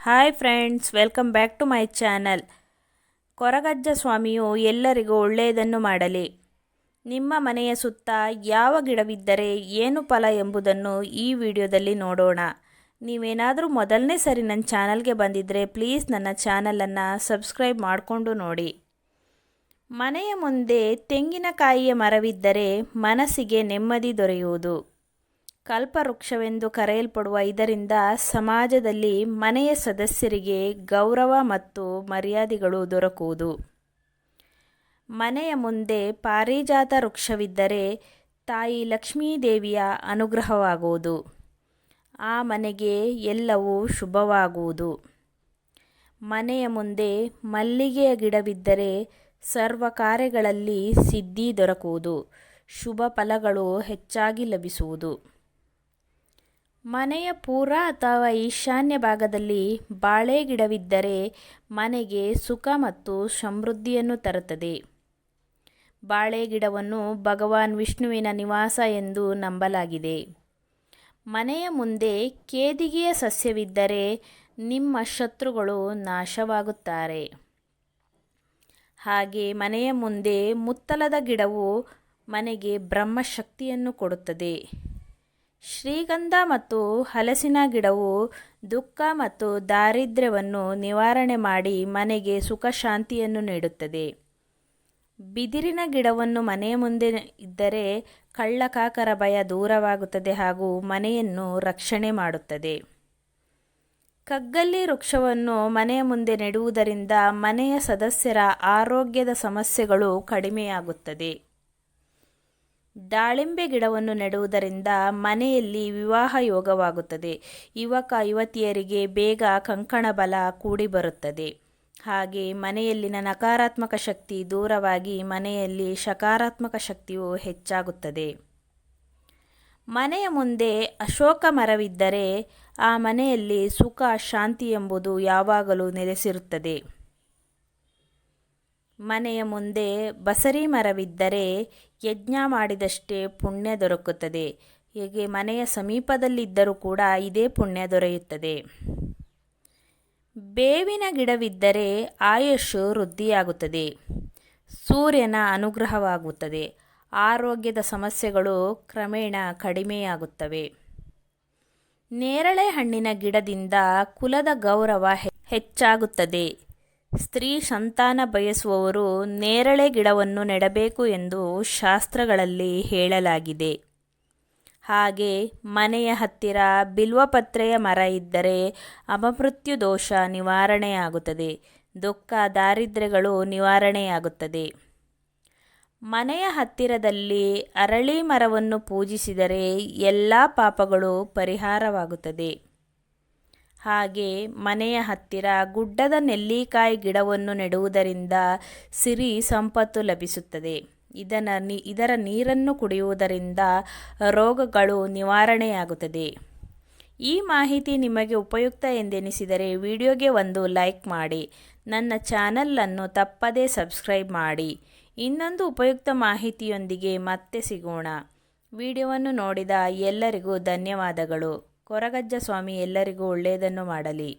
Hi friends, welcome back to my channel. Koragajja ಸ್ವಾಮಿಯು ಎಲ್ಲರಿಗೂ ಒಳ್ಳೆಯದನ್ನು ಮಾಡಲಿ. ನಿಮ್ಮ ಮನೆಯ ಸುತ್ತ ಯಾವ ಗಿಡವಿದ್ದರೆ ಏನು ಫಲ ಎಂಬುದನ್ನು ಈ ವಿಡಿಯೋದಲ್ಲಿ ನೋಡೋಣ. ನೀವೇನಾದರೂ ಮೊದಲನೇ ಸರಿ ನನ್ನ ಚಾನಲ್ಗೆ ಬಂದಿದ್ದರೆ ಪ್ಲೀಸ್ ನನ್ನ ಚಾನಲನ್ನು ಸಬ್ಸ್ಕ್ರೈಬ್ ಮಾಡಿಕೊಂಡು ನೋಡಿ. ಮನೆಯ ಮುಂದೆ ತೆಂಗಿನಕಾಯಿಯ ಮರವಿದ್ದರೆ ಮನಸ್ಸಿಗೆ ನೆಮ್ಮದಿ ದೊರೆಯುವುದು. ಕಲ್ಪವೃಕ್ಷವೆಂದು ಕರೆಯಲ್ಪಡುವ ಇದರಿಂದ ಸಮಾಜದಲ್ಲಿ ಮನೆಯ ಸದಸ್ಯರಿಗೆ ಗೌರವ ಮತ್ತು ಮರ್ಯಾದೆಗಳು ದೊರಕುವುದು. ಮನೆಯ ಮುಂದೆ ಪಾರಿಜಾತ ವೃಕ್ಷವಿದ್ದರೆ ತಾಯಿ ಲಕ್ಷ್ಮೀದೇವಿಯ ಅನುಗ್ರಹವಾಗುವುದು. ಆ ಮನೆಗೆ ಎಲ್ಲವೂ ಶುಭವಾಗುವುದು. ಮನೆಯ ಮುಂದೆ ಮಲ್ಲಿಗೆಯ ಗಿಡವಿದ್ದರೆ ಸರ್ವ ಕಾರ್ಯಗಳಲ್ಲಿ ಸಿದ್ಧಿ ದೊರಕುವುದು. ಶುಭ ಫಲಗಳು ಹೆಚ್ಚಾಗಿ ಲಭಿಸುವುದು. ಮನೆಯ ಪೂರ್ವ ಅಥವಾ ಈಶಾನ್ಯ ಭಾಗದಲ್ಲಿ ಬಾಳೆ ಗಿಡವಿದ್ದರೆ ಮನೆಗೆ ಸುಖ ಮತ್ತು ಸಮೃದ್ಧಿಯನ್ನು ತರುತ್ತದೆ. ಬಾಳೆ ಗಿಡವನ್ನು ಭಗವಾನ್ ವಿಷ್ಣುವಿನ ನಿವಾಸ ಎಂದು ನಂಬಲಾಗಿದೆ. ಮನೆಯ ಮುಂದೆ ಕೇದಿಗೆಯ ಸಸ್ಯವಿದ್ದರೆ ನಿಮ್ಮ ಶತ್ರುಗಳು ನಾಶವಾಗುತ್ತಾರೆ. ಹಾಗೆ ಮನೆಯ ಮುಂದೆ ಮುತ್ತಲದ ಗಿಡವು ಮನೆಗೆ ಬ್ರಹ್ಮಶಕ್ತಿಯನ್ನು ಕೊಡುತ್ತದೆ. ಶ್ರೀಗಂಧ ಮತ್ತು ಹಲಸಿನ ಗಿಡವು ದುಃಖ ಮತ್ತು ದಾರಿದ್ರ್ಯವನ್ನು ನಿವಾರಣೆ ಮಾಡಿ ಮನೆಗೆ ಸುಖ ಶಾಂತಿಯನ್ನು ನೀಡುತ್ತದೆ. ಬಿದಿರಿನ ಗಿಡವನ್ನು ಮನೆಯ ಮುಂದೆ ಇದ್ದರೆ ಕಳ್ಳಕಾಕರ ಭಯ ದೂರವಾಗುತ್ತದೆ ಹಾಗೂ ಮನೆಯನ್ನು ರಕ್ಷಣೆ ಮಾಡುತ್ತದೆ. ಕಗ್ಗಲ್ಲಿ ವೃಕ್ಷವನ್ನು ಮನೆಯ ಮುಂದೆ ನೆಡುವುದರಿಂದ ಮನೆಯ ಸದಸ್ಯರ ಆರೋಗ್ಯದ ಸಮಸ್ಯೆಗಳು ಕಡಿಮೆಯಾಗುತ್ತದೆ. ದಾಳಿಂಬೆ ಗಿಡವನ್ನು ನೆಡುವುದರಿಂದ ಮನೆಯಲ್ಲಿ ವಿವಾಹ ಯೋಗವಾಗುತ್ತದೆ. ಯುವಕ ಯುವತಿಯರಿಗೆ ಬೇಗ ಕಂಕಣ ಬಲ ಕೂಡಿ ಬರುತ್ತದೆ. ಹಾಗೆ ಮನೆಯಲ್ಲಿನ ನಕಾರಾತ್ಮಕ ಶಕ್ತಿ ದೂರವಾಗಿ ಮನೆಯಲ್ಲಿ ಸಕಾರಾತ್ಮಕ ಶಕ್ತಿಯು ಹೆಚ್ಚಾಗುತ್ತದೆ. ಮನೆಯ ಮುಂದೆ ಅಶೋಕ ಮರವಿದ್ದರೆ ಆ ಮನೆಯಲ್ಲಿ ಸುಖ ಶಾಂತಿ ಎಂಬುದು ಯಾವಾಗಲೂ ನೆಲೆಸಿರುತ್ತದೆ. ಮನೆಯ ಮುಂದೆ ಬಸರಿ ಮರವಿದ್ದರೆ ಯಜ್ಞ ಮಾಡಿದಷ್ಟೇ ಪುಣ್ಯ ದೊರಕುತ್ತದೆ. ಹೀಗೆ ಮನೆಯ ಸಮೀಪದಲ್ಲಿದ್ದರೂ ಕೂಡ ಇದೇ ಪುಣ್ಯ ದೊರೆಯುತ್ತದೆ. ಬೇವಿನ ಗಿಡವಿದ್ದರೆ ಆಯುಷ್ ವೃದ್ಧಿಯಾಗುತ್ತದೆ. ಸೂರ್ಯನ ಅನುಗ್ರಹವಾಗುತ್ತದೆ. ಆರೋಗ್ಯದ ಸಮಸ್ಯೆಗಳು ಕ್ರಮೇಣ ಕಡಿಮೆಯಾಗುತ್ತವೆ. ನೇರಳೆ ಹಣ್ಣಿನ ಗಿಡದಿಂದ ಕುಲದ ಗೌರವ ಹೆಚ್ಚಾಗುತ್ತದೆ. ಸ್ತ್ರೀ ಸಂತಾನ ಬಯಸುವವರು ನೇರಳೆ ಗಿಡವನ್ನು ನೆಡಬೇಕು ಎಂದು ಶಾಸ್ತ್ರಗಳಲ್ಲಿ ಹೇಳಲಾಗಿದೆ. ಹಾಗೆ ಮನೆಯ ಹತ್ತಿರ ಬಿಲ್ವಪತ್ರೆಯ ಮರ ಇದ್ದರೆ ಅಪಮೃತ್ಯು ದೋಷ ನಿವಾರಣೆಯಾಗುತ್ತದೆ. ದುಃಖ ದಾರಿದ್ರ್ಯಗಳು ನಿವಾರಣೆಯಾಗುತ್ತದೆ. ಮನೆಯ ಹತ್ತಿರದಲ್ಲಿ ಅರಳಿ ಮರವನ್ನು ಪೂಜಿಸಿದರೆ ಎಲ್ಲ ಪಾಪಗಳು ಪರಿಹಾರವಾಗುತ್ತದೆ. ಹಾಗೆ ಮನೆಯ ಹತ್ತಿರ ಗುಡ್ಡದ ನೆಲ್ಲಿಕಾಯಿ ಗಿಡವನ್ನು ನೆಡುವುದರಿಂದ ಸಿರಿ ಸಂಪತ್ತು ಲಭಿಸುತ್ತದೆ. ಇದರ ನೀರನ್ನು ಕುಡಿಯುವುದರಿಂದ ರೋಗಗಳು ನಿವಾರಣೆಯಾಗುತ್ತದೆ. ಈ ಮಾಹಿತಿ ನಿಮಗೆ ಉಪಯುಕ್ತ ಎಂದೆನಿಸಿದರೆ ವಿಡಿಯೋಗೆ ಒಂದು ಲೈಕ್ ಮಾಡಿ. ನನ್ನ ಚಾನಲನ್ನು ತಪ್ಪದೇ ಸಬ್ಸ್ಕ್ರೈಬ್ ಮಾಡಿ. ಇನ್ನೊಂದು ಉಪಯುಕ್ತ ಮಾಹಿತಿಯೊಂದಿಗೆ ಮತ್ತೆ ಸಿಗೋಣ. ವಿಡಿಯೋವನ್ನು ನೋಡಿದ ಎಲ್ಲರಿಗೂ ಧನ್ಯವಾದಗಳು. ಕೊರಗಜ್ಜ ಸ್ವಾಮಿ ಎಲ್ಲರಿಗೂ ಒಳ್ಳೆಯದನ್ನು ಮಾಡಲಿ.